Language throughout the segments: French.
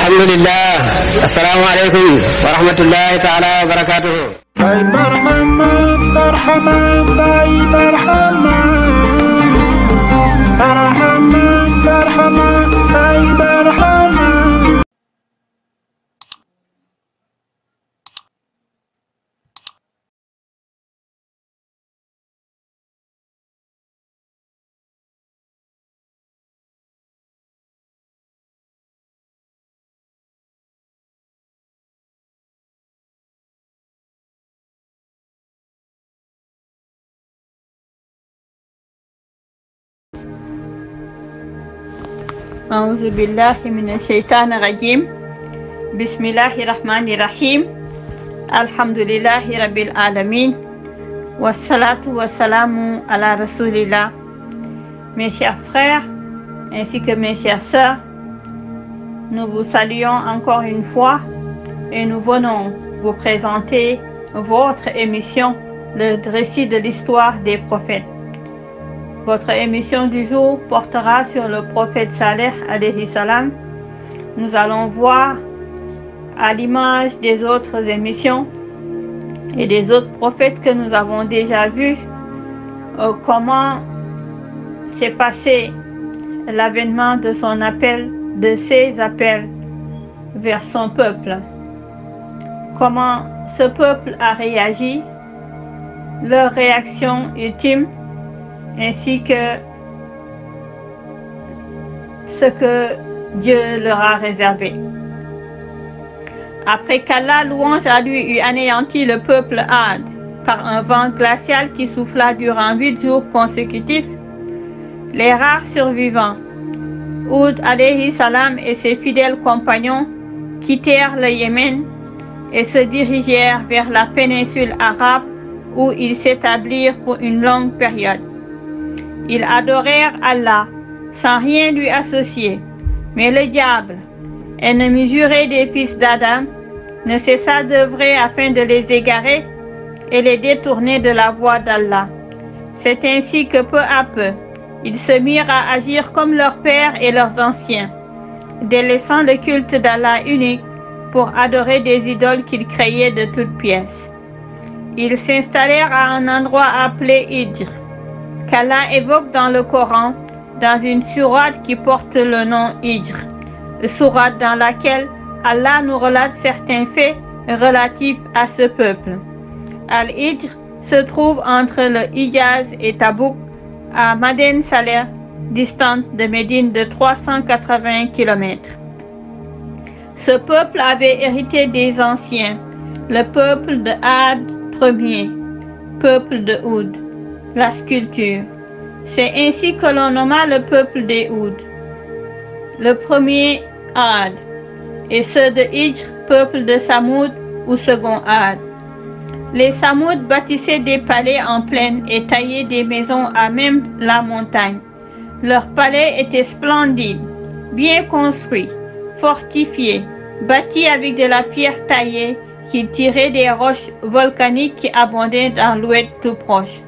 alhamdulillah. Assalamu alaikum wa rahmatullahi ta'ala wa barakatuh. أعوذ بالله من الشيطان الرجيم بسم الله الرحمن الرحيم الحمد لله رب العالمين والصلاة والسلام على رسول الله. Mes chers frères ainsi que mes chères sœurs, nous vous saluons encore une fois et nous venons vous présenter votre émission, le récit de l'histoire des prophètes. Votre émission du jour portera sur le prophète Saleh alayhi salam. Nous allons voir, à l'image des autres émissions et des autres prophètes que nous avons déjà vus, comment s'est passé l'avènement de son appel, de ses appels vers son peuple. Comment ce peuple a réagi, leur réaction ultime, ainsi que ce que Dieu leur a réservé. Après qu'Allah, louange à lui, eut anéanti le peuple Ad par un vent glacial qui souffla durant 8 jours consécutifs, les rares survivants, Hud alayhi salam et ses fidèles compagnons, quittèrent le Yémen et se dirigèrent vers la péninsule arabe où ils s'établirent pour une longue période. Ils adorèrent Allah sans rien lui associer, mais le diable, ennemi juré des fils d'Adam, ne cessa d'œuvrer afin de les égarer et les détourner de la voie d'Allah. C'est ainsi que peu à peu, ils se mirent à agir comme leurs pères et leurs anciens, délaissant le culte d'Allah unique pour adorer des idoles qu'ils créaient de toutes pièces. Ils s'installèrent à un endroit appelé Hijr, qu'Allah évoque dans le Coran, dans une sourate qui porte le nom Hijr, sourate dans laquelle Allah nous relate certains faits relatifs à ce peuple. Al-Hijr se trouve entre le Hijaz et Tabouk, à Maden Saleh, distante de Médine de 380 km. Ce peuple avait hérité des anciens, le peuple de Ad premier, peuple de Hud, la sculpture. C'est ainsi que l'on nomma le peuple des Houds, le premier Ad, et ceux de Hijr, peuple de Samoud ou second Ad. Les Samoud bâtissaient des palais en plaine et taillaient des maisons à même la montagne. Leurs palais étaient splendides, bien construits, fortifiés, bâtis avec de la pierre taillée qu'ils tiraient des roches volcaniques qui abondaient dans l'ouest tout proche.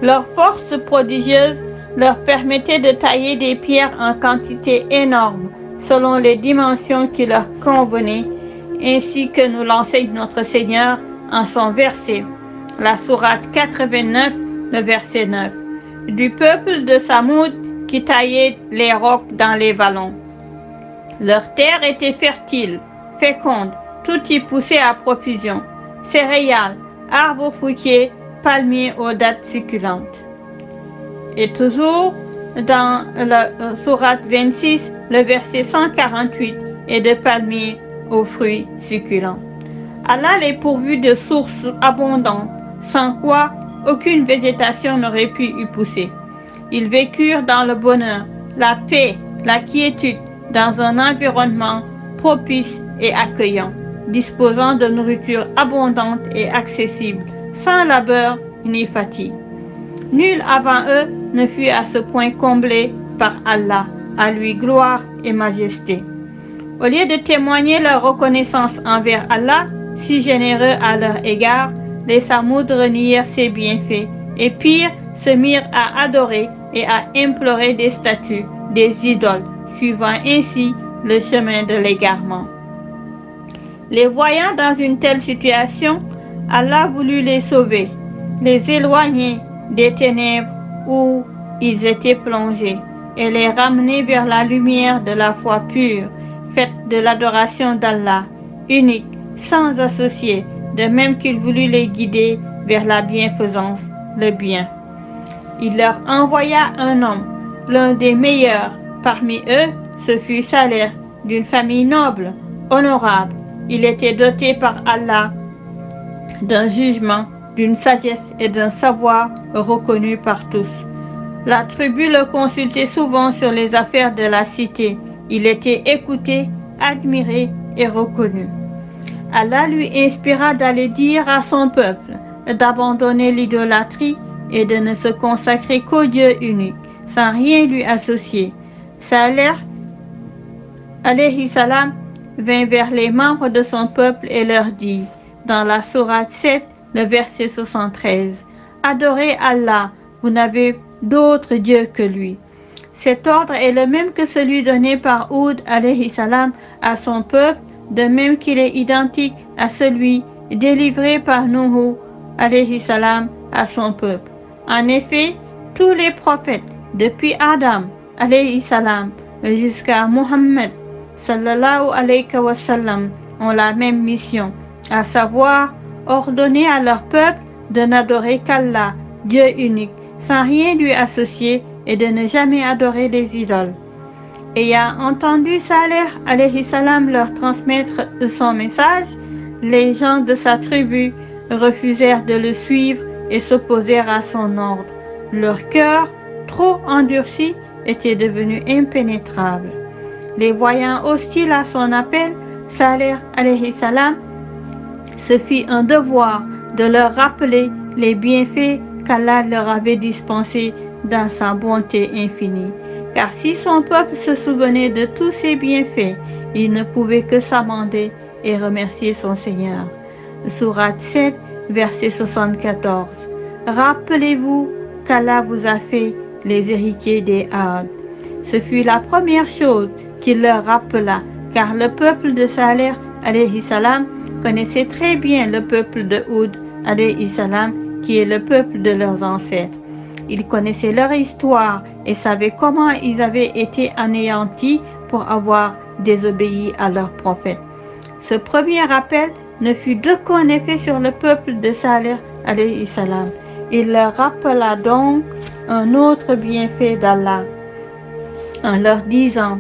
Leur force prodigieuse leur permettait de tailler des pierres en quantité énorme selon les dimensions qui leur convenaient, ainsi que nous l'enseigne notre Seigneur en son verset, la sourate 89, le verset 9, du peuple de Samoud qui taillait les rocs dans les vallons. Leur terre était fertile, féconde, tout y poussait à profusion, céréales, arbres fruitiers, palmiers aux dattes succulentes. Et toujours dans la sourate 26, le verset 148 est de palmiers aux fruits succulents. Allah les pourvut de sources abondantes, sans quoi aucune végétation n'aurait pu y pousser. Ils vécurent dans le bonheur, la paix, la quiétude, dans un environnement propice et accueillant, disposant de nourriture abondante et accessible, sans labeur ni fatigue. Nul avant eux ne fut à ce point comblé par Allah, à lui gloire et majesté. Au lieu de témoigner leur reconnaissance envers Allah, si généreux à leur égard, les Samoud renièrent ses bienfaits et pire, se mirent à adorer et à implorer des statues, des idoles, suivant ainsi le chemin de l'égarement. Les voyant dans une telle situation, Allah voulut les sauver, les éloigner des ténèbres où ils étaient plongés et les ramener vers la lumière de la foi pure, faite de l'adoration d'Allah, unique, sans associé, de même qu'il voulut les guider vers la bienfaisance, le bien. Il leur envoya un homme, l'un des meilleurs parmi eux, ce fut Saleh, d'une famille noble, honorable. Il était doté par Allah d'un jugement, d'une sagesse et d'un savoir reconnu par tous. La tribu le consultait souvent sur les affaires de la cité. Il était écouté, admiré et reconnu. Allah lui inspira d'aller dire à son peuple d'abandonner l'idolâtrie et de ne se consacrer qu'au Dieu unique, sans rien lui associer. Saleh, alayhi salam, vint vers les membres de son peuple et leur dit, dans la sourate 7, le verset 73, « Adorez Allah, vous n'avez d'autre Dieu que lui. » Cet ordre est le même que celui donné par Hud alayhi salam à son peuple, de même qu'il est identique à celui délivré par Nuh alayhi salam à son peuple. En effet, tous les prophètes, depuis Adam alayhi salam jusqu'à Muhammad sallallahu alayhi wa sallam, ont la même mission, à savoir ordonner à leur peuple de n'adorer qu'Allah, Dieu unique, sans rien lui associer et de ne jamais adorer les idoles. Ayant entendu Saleh alayhi salam leur transmettre son message, les gens de sa tribu refusèrent de le suivre et s'opposèrent à son ordre. Leur cœur, trop endurci, était devenu impénétrable. Les voyant hostiles à son appel, Saleh alayhi salam se fit un devoir de leur rappeler les bienfaits qu'Allah leur avait dispensés dans sa bonté infinie. Car si son peuple se souvenait de tous ses bienfaits, il ne pouvait que s'amender et remercier son Seigneur. Sourate 7, verset 74. Rappelez-vous qu'Allah vous a fait les héritiers des Had. Ce fut la première chose qu'il leur rappela, car le peuple de Saleh alayhi salam connaissait très bien le peuple de Hud alayhi salam, qui est le peuple de leurs ancêtres. Ils connaissaient leur histoire et savaient comment ils avaient été anéantis pour avoir désobéi à leur prophète. Ce premier rappel ne fut d'aucun effet sur le peuple de Saleh alayhi salam. Il leur rappela donc un autre bienfait d'Allah en leur disant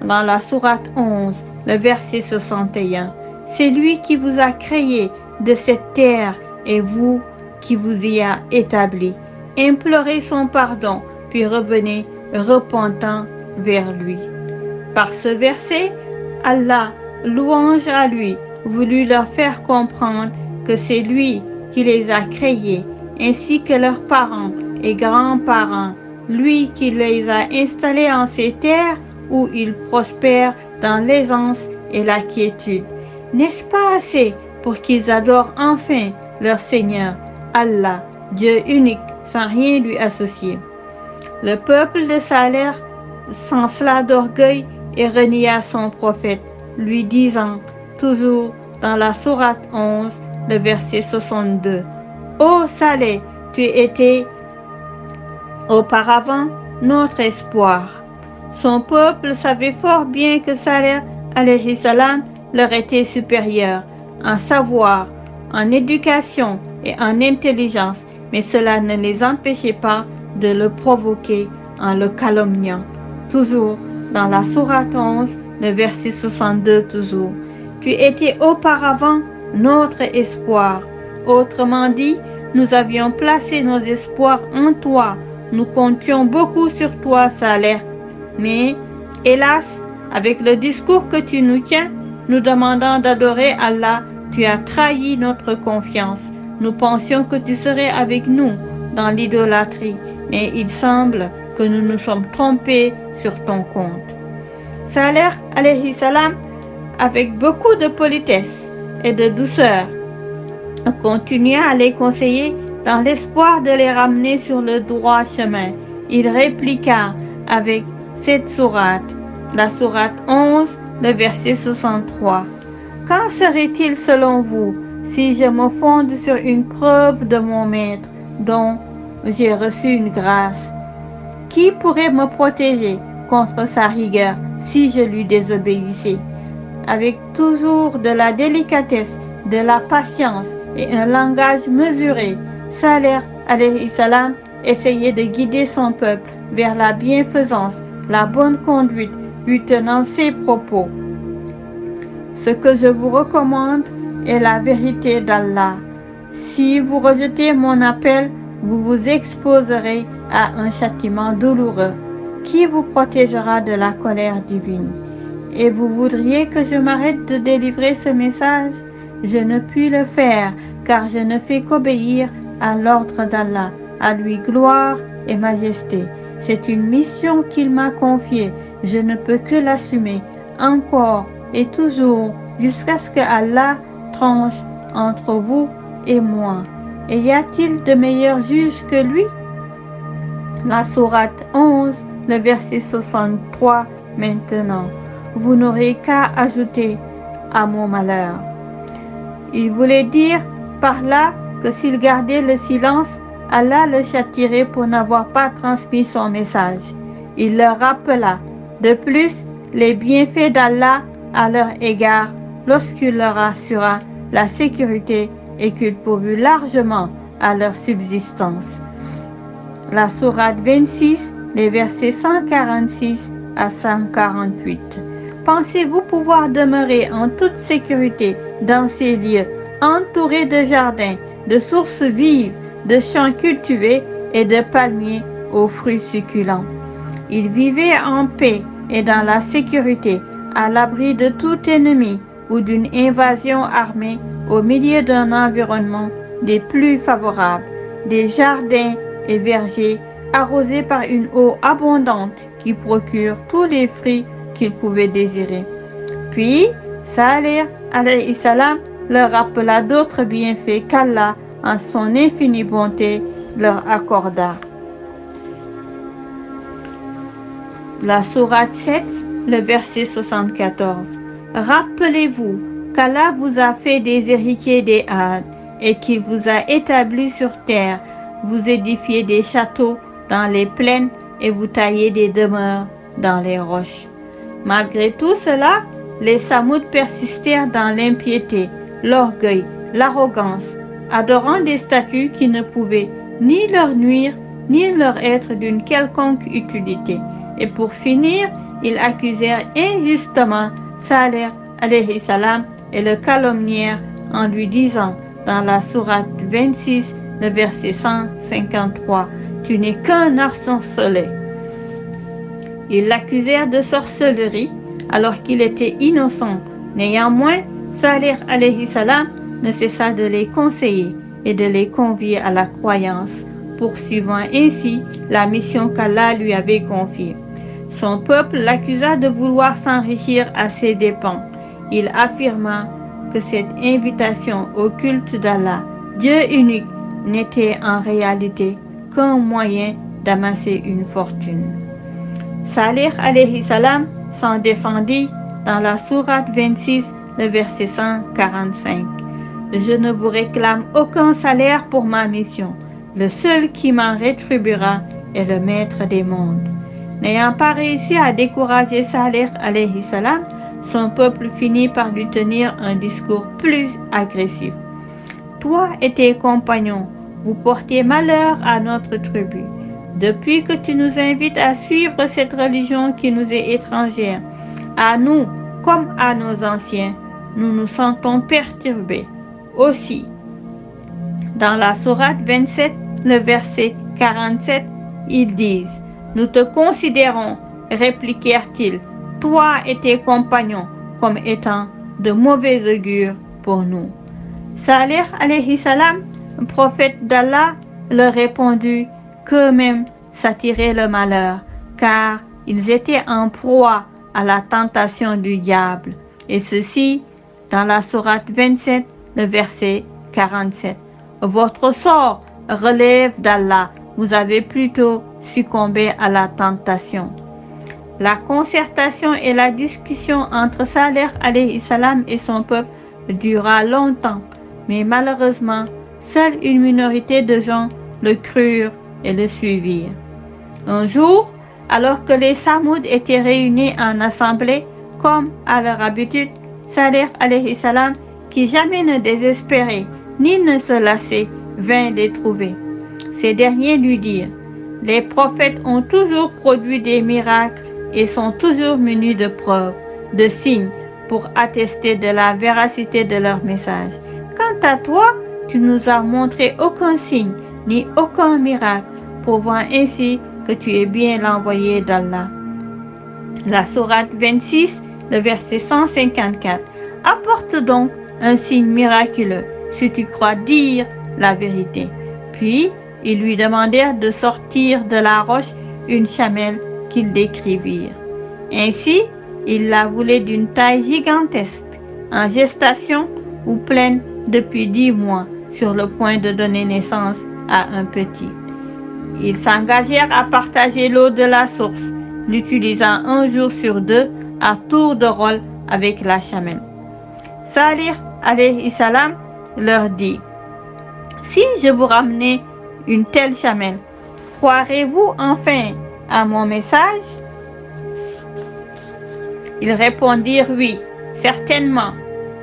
dans la sourate 11, le verset 61, « C'est lui qui vous a créé de cette terre et vous qui vous y a établi. Implorez son pardon, puis revenez repentant vers lui. » Par ce verset, Allah, louange à lui, voulut leur faire comprendre que c'est lui qui les a créés, ainsi que leurs parents et grands-parents, lui qui les a installés en ces terres où ils prospèrent dans l'aisance et la quiétude. N'est-ce pas assez pour qu'ils adorent enfin leur Seigneur, Allah, Dieu unique, sans rien lui associer? Le peuple de Saleh s'enfla d'orgueil et renia son prophète, lui disant, toujours dans la sourate 11, le verset 62, « Ô Saleh, tu étais auparavant notre espoir. » Son peuple savait fort bien que Saleh alayhi salam leur était supérieur en savoir, en éducation et en intelligence, mais cela ne les empêchait pas de le provoquer en le calomniant. Toujours dans la sourate 11, le verset 62 toujours. Tu étais auparavant notre espoir. Autrement dit, nous avions placé nos espoirs en toi. Nous comptions beaucoup sur toi, Saleh. Mais, hélas, avec le discours que tu nous tiens, nous demandant d'adorer Allah, tu as trahi notre confiance. Nous pensions que tu serais avec nous dans l'idolâtrie, mais il semble que nous nous sommes trompés sur ton compte. Saleh alayhi salam, avec beaucoup de politesse et de douceur, continua à les conseiller dans l'espoir de les ramener sur le droit chemin. Il répliqua avec cette sourate, la sourate 11, le verset 63. Qu'en serait-il selon vous si je me fonde sur une preuve de mon maître dont j'ai reçu une grâce? Qui pourrait me protéger contre sa rigueur si je lui désobéissais? Avec toujours de la délicatesse, de la patience et un langage mesuré, Salih alayhi salam essayait de guider son peuple vers la bienfaisance, la bonne conduite, lui tenant ses propos. Ce que je vous recommande est la vérité d'Allah. Si vous rejetez mon appel, vous vous exposerez à un châtiment douloureux qui vous protégera de la colère divine. Et vous voudriez que je m'arrête de délivrer ce message? Je ne puis le faire, car je ne fais qu'obéir à l'ordre d'Allah, à lui gloire et majesté. C'est une mission qu'il m'a confiée, je ne peux que l'assumer, encore et toujours, jusqu'à ce que Allah tranche entre vous et moi. Et y a-t-il de meilleur juge que lui? La sourate 11, le verset 63 maintenant. Vous n'aurez qu'à ajouter à mon malheur. Il voulait dire par là que s'il gardait le silence, Allah le châtierait pour n'avoir pas transmis son message. Il leur rappela de plus les bienfaits d'Allah à leur égard lorsqu'il leur assura la sécurité et qu'il pourvut largement à leur subsistance. La sourate 26, les versets 146 à 148. Pensez-vous pouvoir demeurer en toute sécurité dans ces lieux, entourés de jardins, de sources vives, de champs cultivés et de palmiers aux fruits succulents? Ils vivaient en paix et dans la sécurité, à l'abri de tout ennemi ou d'une invasion armée, au milieu d'un environnement des plus favorables, des jardins et vergers arrosés par une eau abondante qui procure tous les fruits qu'ils pouvaient désirer. Puis, Salih alayhi salam leur rappela d'autres bienfaits qu'Allah, en son infinie bonté, leur accorda. La sourate 7, le verset 74. Rappelez-vous qu'Allah vous a fait des héritiers des Had et qu'il vous a établis sur terre, vous édifiez des châteaux dans les plaines et vous taillez des demeures dans les roches. Malgré tout cela, les Samoud persistèrent dans l'impiété, l'orgueil, l'arrogance, adorant des statues qui ne pouvaient ni leur nuire, ni leur être d'une quelconque utilité. Et pour finir, ils accusèrent injustement Salih alayhi salam et le calomnièrent en lui disant dans la sourate 26, le verset 153, « Tu n'es qu'un ensorcelé ». Ils l'accusèrent de sorcellerie alors qu'il était innocent. Néanmoins, Salih alayhi salam ne cessa de les conseiller et de les convier à la croyance, poursuivant ainsi la mission qu'Allah lui avait confiée. Son peuple l'accusa de vouloir s'enrichir à ses dépens. Il affirma que cette invitation au culte d'Allah, Dieu unique, n'était en réalité qu'un moyen d'amasser une fortune. Salih alayhi salam s'en défendit dans la sourate 26, le verset 145. Je ne vous réclame aucun salaire pour ma mission. Le seul qui m'en rétribuera est le maître des mondes. N'ayant pas réussi à décourager Salih alayhi salam, son peuple finit par lui tenir un discours plus agressif. Toi et tes compagnons, vous portez malheur à notre tribu. Depuis que tu nous invites à suivre cette religion qui nous est étrangère, à nous comme à nos anciens, nous nous sentons perturbés. Aussi, dans la sourate 27, le verset 47, ils disent « Nous te considérons, répliquèrent-ils, toi et tes compagnons, comme étant de mauvais augure pour nous. » Salih alayhi salam, prophète d'Allah, leur répondit qu'eux-mêmes s'attiraient le malheur, car ils étaient en proie à la tentation du diable. Et ceci, dans la sourate 27, le verset 47. Votre sort relève d'Allah, vous avez plutôt succombé à la tentation. La concertation et la discussion entre Salih alayhi salam et son peuple dura longtemps, mais malheureusement, seule une minorité de gens le crurent et le suivirent. Un jour, alors que les Samoud étaient réunis en assemblée, comme à leur habitude, Salih alayhi salam, qui jamais ne désespérait ni ne se lassait, vint les trouver. Ces derniers lui dirent: les prophètes ont toujours produit des miracles et sont toujours munis de preuves, de signes pour attester de la véracité de leur message. Quant à toi, tu nous as montré aucun signe ni aucun miracle, prouvant ainsi que tu es bien l'envoyé d'Allah. La sourate 26, le verset 154. Apporte donc un signe miraculeux si tu crois dire la vérité. Puis, ils lui demandèrent de sortir de la roche une chamelle qu'ils décrivirent. Ainsi, ils la voulaient d'une taille gigantesque, en gestation ou pleine depuis 10 mois, sur le point de donner naissance à un petit. Ils s'engagèrent à partager l'eau de la source, l'utilisant un jour sur 2 à tour de rôle avec la chamelle. Salih alayhi salam leur dit: si je vous ramenais une telle chamelle, croirez-vous enfin à mon message? Ils répondirent oui, certainement.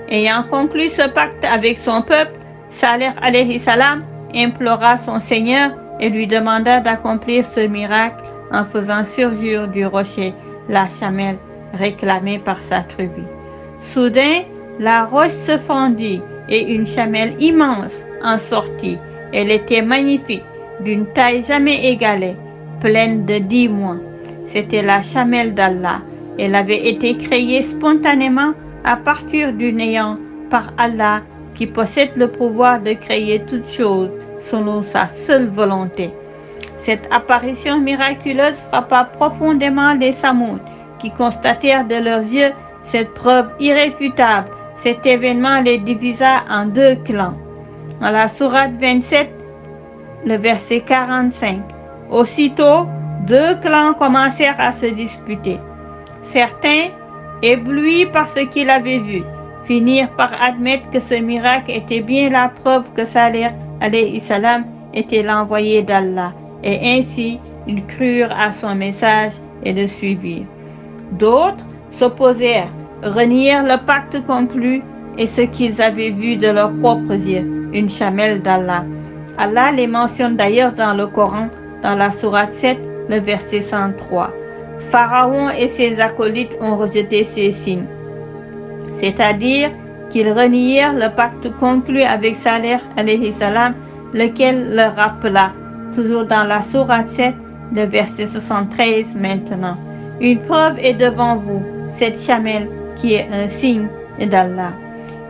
Ayant conclu ce pacte avec son peuple, Salih alayhi salam implora son Seigneur et lui demanda d'accomplir ce miracle en faisant surgir du rocher la chamelle réclamée par sa tribu. Soudain, la roche se fendit et une chamelle immense en sortit. Elle était magnifique, d'une taille jamais égalée, pleine de 10 mois. C'était la chamelle d'Allah. Elle avait été créée spontanément à partir du néant par Allah qui possède le pouvoir de créer toutes choses selon sa seule volonté. Cette apparition miraculeuse frappa profondément les Samoud qui constatèrent de leurs yeux cette preuve irréfutable. Cet événement les divisa en 2 clans. Dans la sourate 27, le verset 45. Aussitôt, 2 clans commencèrent à se disputer. Certains, éblouis par ce qu'ils avaient vu, finirent par admettre que ce miracle était bien la preuve que Salih alayhi salam était l'envoyé d'Allah, et ainsi ils crurent à son message et le suivirent. D'autres s'opposèrent, renièrent le pacte conclu et ce qu'ils avaient vu de leurs propres yeux, une chamelle d'Allah. Allah les mentionne d'ailleurs dans le Coran, dans la sourate 7, le verset 103. Pharaon et ses acolytes ont rejeté ces signes, c'est-à-dire qu'ils renièrent le pacte conclu avec Salih alayhi salam, lequel leur rappela, toujours dans la sourate 7, le verset 73 maintenant. Une preuve est devant vous, cette chamelle qui est un signe d'Allah.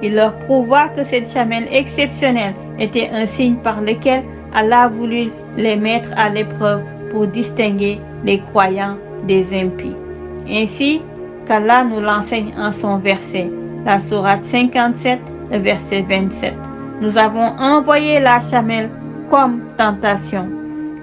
Il leur prouva que cette chamelle exceptionnelle était un signe par lequel Allah voulut les mettre à l'épreuve pour distinguer les croyants des impies. Ainsi qu'Allah nous l'enseigne en son verset, la sourate 57, le verset 27. Nous avons envoyé la chamelle comme tentation.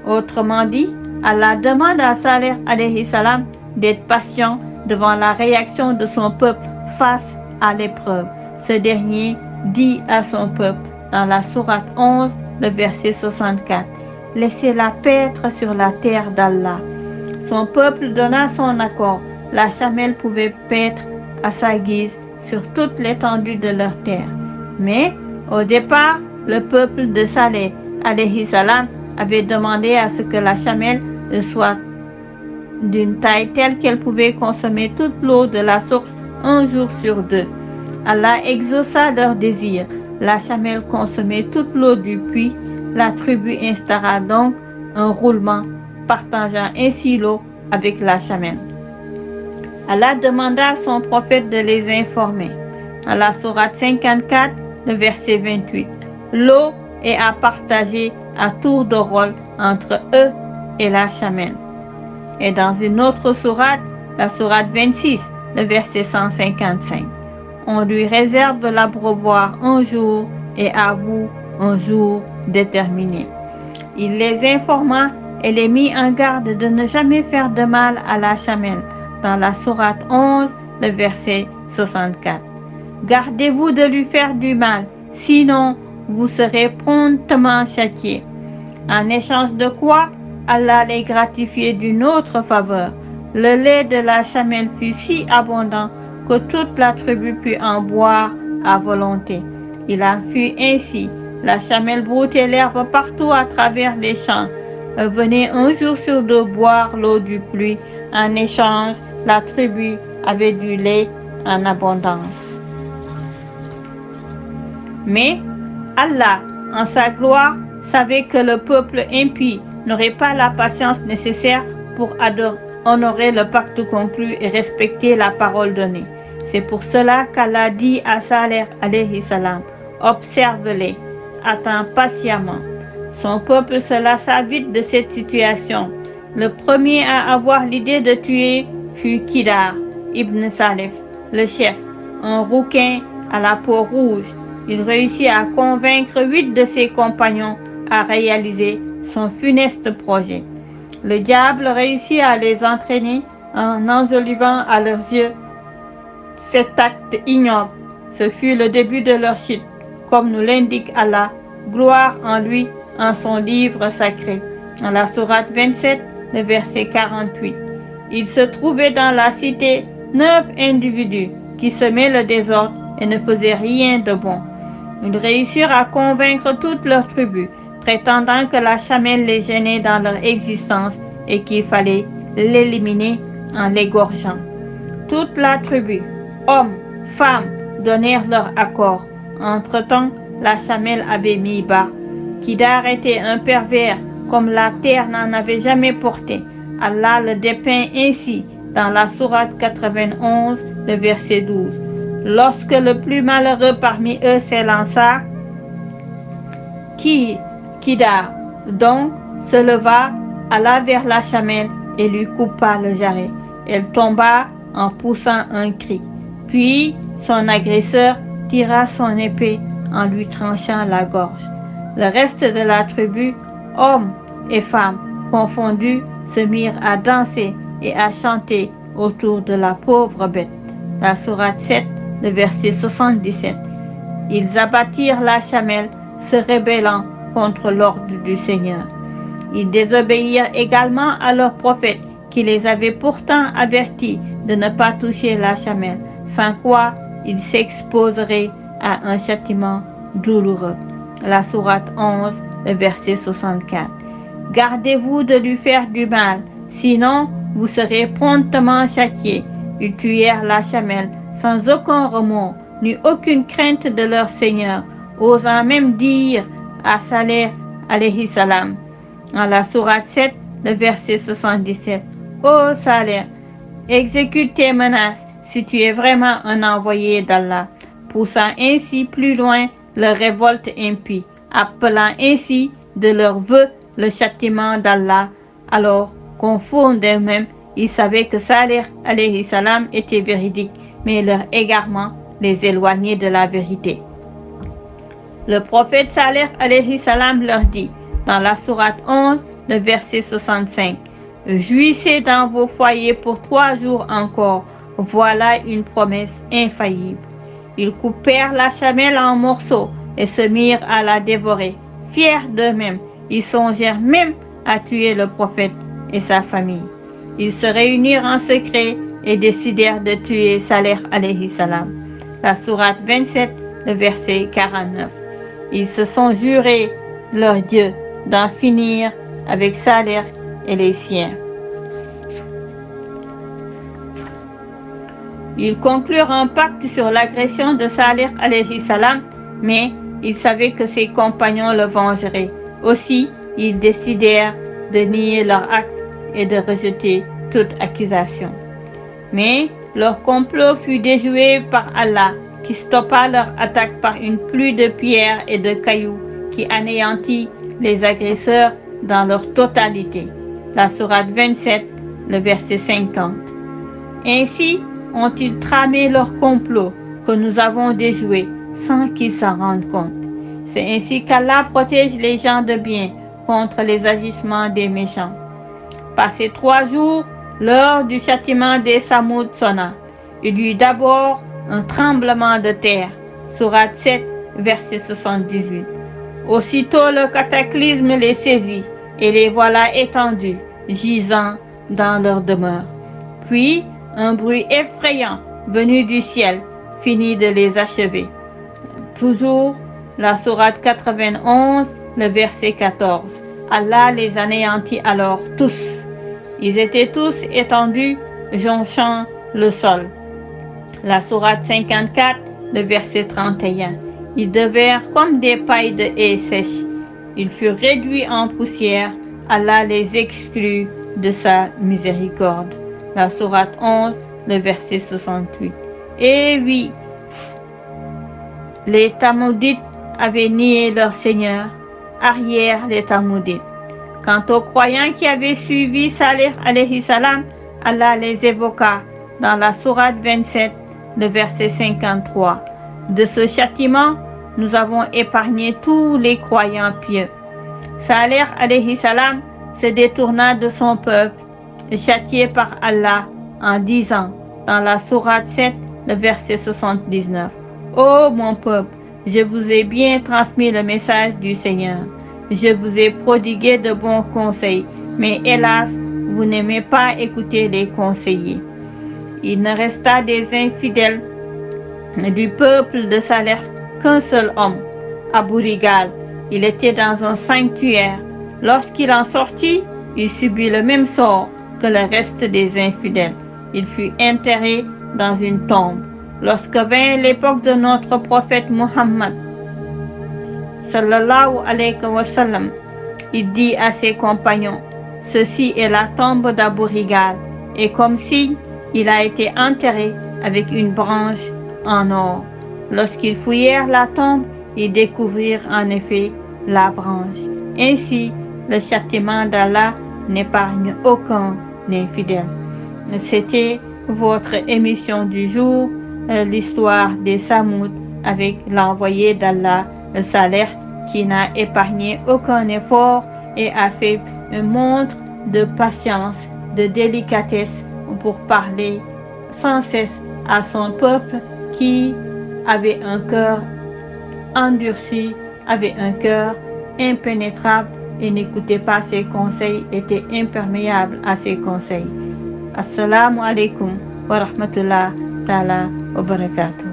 Autrement dit, Allah demande à Salih alayhi salam d'être patient devant la réaction de son peuple face à l'épreuve. Ce dernier dit à son peuple dans la sourate 11, le verset 64, « Laissez-la paître sur la terre d'Allah. » Son peuple donna son accord. La chamelle pouvait paître à sa guise sur toute l'étendue de leur terre. Mais, au départ, le peuple de Salih alayhi salam avait demandé à ce que la chamelle soit d'une taille telle qu'elle pouvait consommer toute l'eau de la source un jour sur 2. Allah exauça leur désir. La chamelle consommait toute l'eau du puits. La tribu instaura donc un roulement, partageant ainsi l'eau avec la chamelle. Allah demanda à son prophète de les informer. Dans la sourate 54, le verset 28. L'eau est à partager à tour de rôle entre eux et la chamelle. Et dans une autre sourate, la sourate 26, le verset 155. On lui réserve l'abreuvoir un jour et à vous un jour déterminé. Il les informa et les mit en garde de ne jamais faire de mal à la chamelle, dans la sourate 11, le verset 64. Gardez-vous de lui faire du mal, sinon vous serez promptement châtiés. En échange de quoi, Allah les gratifiait d'une autre faveur. Le lait de la chamelle fut si abondant que toute la tribu put en boire à volonté. Il en fut ainsi. La chamelle broutait l'herbe partout à travers les champs. Elle venait un jour sur deux boire l'eau du pluie. En échange, la tribu avait du lait en abondance. Mais Allah, en sa gloire, savait que le peuple impie n'aurait pas la patience nécessaire pour honorer le pacte conclu et respecter la parole donnée. C'est pour cela qu'Allah dit à Saleh alayhi salam, observe-les, attends patiemment. Son peuple se lassa vite de cette situation. Le premier à avoir l'idée de tuer fut Kidar ibn Salef, le chef, un rouquin à la peau rouge. Il réussit à convaincre 8 de ses compagnons à réaliser son funeste projet. Le diable réussit à les entraîner en enjolivant à leurs yeux cet acte ignoble. Ce fut le début de leur chute, comme nous l'indique Allah, gloire en lui, en son livre sacré. Dans la sourate 27, le verset 48. Il se trouvait dans la cité 9 individus qui semaient le désordre et ne faisaient rien de bon. Ils réussirent à convaincre toute leur tribu, prétendant que la chamelle les gênait dans leur existence et qu'il fallait l'éliminer en l'égorgeant. Toute la tribu, hommes, femmes, donnèrent leur accord. Entre-temps, la chamelle avait mis bas. Kidar était un pervers, comme la terre n'en avait jamais porté. Allah le dépeint ainsi dans la sourate 91, le verset 12. Lorsque le plus malheureux parmi eux s'élança, Kidar donc se leva, alla vers la chamelle et lui coupa le jarret. Elle tomba en poussant un cri. Puis son agresseur tira son épée en lui tranchant la gorge. Le reste de la tribu, hommes et femmes confondus, se mirent à danser et à chanter autour de la pauvre bête. La sourate 7, le verset 77. Ils abattirent la chamelle, se rébellant contre l'ordre du Seigneur. Ils désobéirent également à leur prophète, qui les avait pourtant avertis de ne pas toucher la chamelle, sans quoi ils s'exposeraient à un châtiment douloureux. La sourate 11, le verset 64. Gardez-vous de lui faire du mal, sinon vous serez promptement châtiés. Ils tuèrent la chamelle sans aucun remords, ni aucune crainte de leur Seigneur, osant même dire à Saleh alayhi salam, dans la sourate 7, le verset 77. Ô Saleh, exécute tes menaces si tu es vraiment un envoyé d'Allah, poussant ainsi plus loin leur révolte impie, appelant ainsi de leur vœu le châtiment d'Allah. Alors qu'au fond d'eux-mêmes, ils savaient que Saleh alayhi salam était véridique, mais leur égarement les éloignait de la vérité. Le prophète Saleh alayhi salam leur dit, dans la sourate 11, le verset 65, « Jouissez dans vos foyers pour 3 jours encore, voilà une promesse infaillible. » Ils coupèrent la chamelle en morceaux et se mirent à la dévorer. Fiers d'eux-mêmes, ils songèrent même à tuer le prophète et sa famille. Ils se réunirent en secret et décidèrent de tuer Saleh alayhi salam. La sourate 27, le verset 49. Ils se sont jurés, leur Dieu, d'en finir avec Saleh et les siens. Ils conclurent un pacte sur l'agression de Saleh alayhi salam, mais ils savaient que ses compagnons le vengeraient. Aussi, ils décidèrent de nier leur acte et de rejeter toute accusation. Mais leur complot fut déjoué par Allah, qui stoppa leur attaque par une pluie de pierres et de cailloux qui anéantit les agresseurs dans leur totalité. La sourate 27, le verset 50. Ainsi ont-ils tramé leur complot que nous avons déjoué sans qu'ils s'en rendent compte. C'est ainsi qu'Allah protège les gens de bien contre les agissements des méchants. Passés 3 jours, L'heure du châtiment des Samoud sonna. Il y eut d'abord un tremblement de terre. Sourate 7, verset 78. Aussitôt le cataclysme les saisit et les voilà étendus, gisant dans leur demeure. Puis un bruit effrayant venu du ciel finit de les achever. Toujours la sourate 91, le verset 14. Allah les anéantit alors tous. Ils étaient tous étendus, jonchant le sol. La sourate 54, le verset 31. Ils devinrent comme des pailles de haies sèches. Ils furent réduits en poussière. Allah les exclut de sa miséricorde. La sourate 11, le verset 68. Et oui, les Tamoudites avaient nié leur Seigneur, arrière les Tamoudites. Quant aux croyants qui avaient suivi Salih alayhi salam, Allah les évoqua dans la sourate 27, le verset 53. De ce châtiment, nous avons épargné tous les croyants pieux. Salih alayhi salam se détourna de son peuple, châtié par Allah, en disant dans la sourate 7, le verset 79. Ô mon peuple, je vous ai bien transmis le message du Seigneur. Je vous ai prodigué de bons conseils, mais hélas, vous n'aimez pas écouter les conseillers. Il ne resta des infidèles du peuple de Salih qu'un seul homme, Abu Rigal. Il était dans un sanctuaire. Lorsqu'il en sortit, il subit le même sort que le reste des infidèles. Il fut enterré dans une tombe. Lorsque vint l'époque de notre prophète Muhammad, sallallahu alayhi wa sallam, il dit à ses compagnons, ceci est la tombe d'Abu Rigal, et comme signe, il a été enterré avec une branche en or. Lorsqu'ils fouillèrent la tombe, ils découvrirent en effet la branche. Ainsi, le châtiment d'Allah n'épargne aucun infidèle. C'était votre émission du jour, l'histoire des Samoud avec l'envoyé d'Allah, le Salih, qui n'a épargné aucun effort et a fait une montre de patience, de délicatesse pour parler sans cesse à son peuple qui avait un cœur endurci, avait un cœur impénétrable et n'écoutait pas ses conseils, était imperméable à ses conseils. Assalamu alaikum wa rahmatullah ta'ala wa barakatuh.